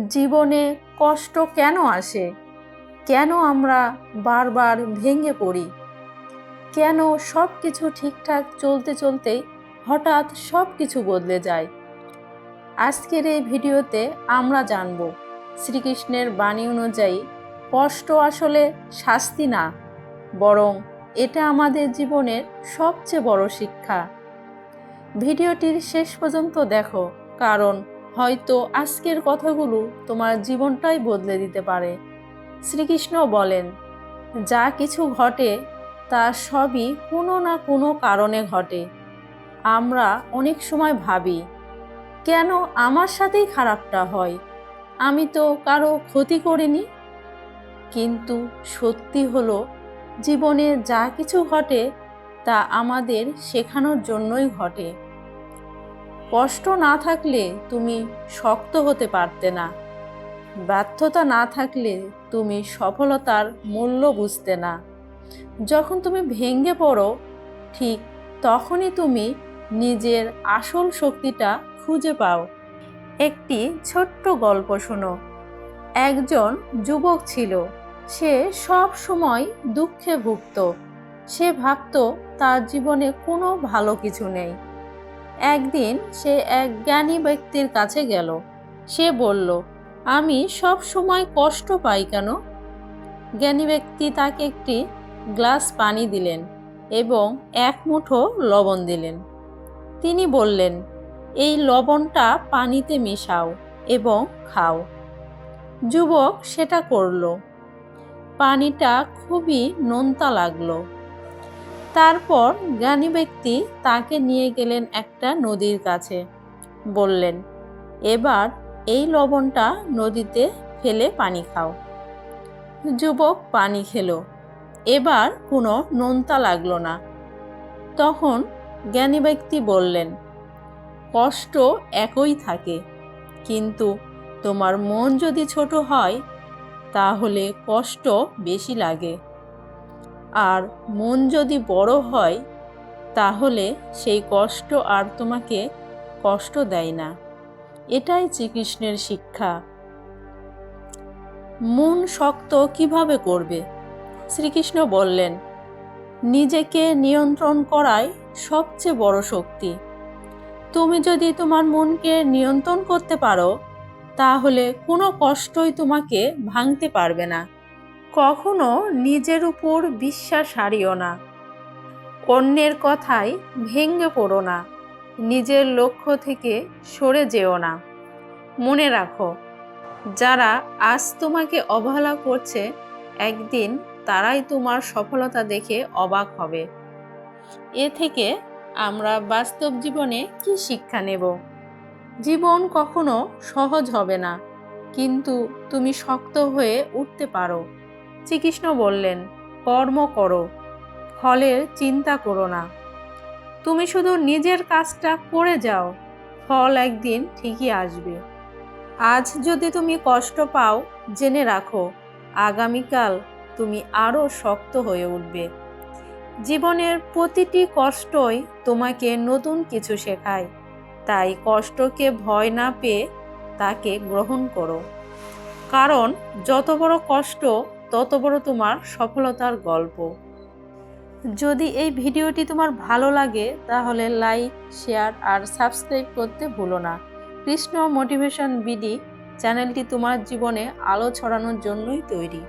জীবনে কষ্ট কেন আসে? কেন আমরা বারবার ভেঙে পড়ি? কেন সব কিছু ঠিকঠাক চলতে চলতেই হঠাৎ সব কিছু বদলে যায়? আজকের এই ভিডিওতে আমরা জানব শ্রীকৃষ্ণের বাণী অনুযায়ী কষ্ট আসলে শাস্তি না, বরং এটা আমাদের জীবনের সবচেয়ে বড় শিক্ষা। ভিডিওটির শেষ পর্যন্ত দেখো, কারণ হয়তো আজকের কথাগুলো তোমার জীবনটাই বদলে দিতে পারে। শ্রীকৃষ্ণ বলেন, যা কিছু ঘটে তা সবই কোনো না কোনো কারণে ঘটে। আমরা অনেক সময় ভাবি, কেন আমার সাথেই খারাপটা হয়? আমি তো কারো ক্ষতি করিনি। কিন্তু সত্যি হলো, জীবনে যা কিছু ঘটে তা আমাদের শেখানোর জন্যই ঘটে। কষ্ট না থাকলে তুমি শক্ত হতে পারতে না। ব্যর্থতা না থাকলে তুমি সফলতার মূল্য বুঝতে না। যখন তুমি ভেঙে পড়ো, ঠিক তখনই তুমি নিজের আসল শক্তিটা খুঁজে পাও। একটি ছোট্ট গল্প শোনো। একজন যুবক ছিল। সে সব সময় দুঃখে ভুগত। সে ভাবত তার জীবনে কোনো ভালো কিছু নেই। একদিন সে এক জ্ঞানী ব্যক্তির কাছে গেল। সে বলল, আমি সব সময় কষ্ট পাই কেন? জ্ঞানী ব্যক্তি তাকে একটি গ্লাস পানি দিলেন এবং এক মুঠো লবণ দিলেন। তিনি বললেন, এই লবণটা পানিতে মিশাও এবং খাও। যুবক সেটা করল। পানিটা খুবই নোনতা লাগলো। তারপর জ্ঞানী ব্যক্তি তাকে নিয়ে গেলেন একটা নদীর কাছে। বললেন, এবার এই লবণটা নদীতে ফেলে পানি খাও। যুবক পানি খেলো। এবার কোনো নোনতা লাগলো না। তখন জ্ঞানী ব্যক্তি বললেন, কষ্ট একই থাকে, কিন্তু তোমার মন যদি ছোট হয় তাহলে কষ্ট বেশি লাগে, আর মন যদি বড় হয় তাহলে সেই কষ্ট আর তোমাকে কষ্ট দেয় না। এটাই শ্রীকৃষ্ণের শিক্ষা। মন শক্ত কিভাবে করবে? শ্রীকৃষ্ণ বললেন, নিজেকে নিয়ন্ত্রণ করাই সবচেয়ে বড় শক্তি। তুমি যদি তোমার মনকে নিয়ন্ত্রণ করতে পারো, তাহলে কোনো কষ্টই তোমাকে ভাঙতে পারবে না। কখনো নিজের উপর বিশ্বাস হারিও না। অন্যের কথায় ভেঙে পড়ো না। নিজের লক্ষ্য থেকে সরে যেও না। মনে রাখো, যারা আজ তোমাকে অবহেলা করছে, একদিন তারাই তোমার সফলতা দেখে অবাক হবে। এ থেকে আমরা বাস্তব জীবনে কি শিক্ষা নেব? জীবন কখনো সহজ হবে না, কিন্তু তুমি শক্ত হয়ে উঠতে পারো। শ্রীকৃষ্ণ বললেন, কর্ম করো, ফলের চিন্তা করো না। তুমি শুধু নিজের কাজটা করে যাও, ফল একদিন ঠিকই আসবে। আজ যদি তুমি কষ্ট পাও, জেনে রাখো, আগামীকাল তুমি আরো শক্ত হয়ে উঠবে। জীবনের প্রতিটি কষ্টই তোমাকে নতুন কিছু শেখায়। তাই কষ্টকে ভয় না পেয়ে তাকে গ্রহণ করো। কারণ যত বড় কষ্ট, তত বড় তোমার সফলতার গল্প। যদি এই ভিডিওটি তোমার ভালো লাগে, তাহলে লাইক, শেয়ার আর সাবস্ক্রাইব করতে ভুলো না। কৃষ্ণ মোটিভেশন বিডি চ্যানেলটি তোমার জীবনে আলো ছড়ানোর জন্যই তৈরি।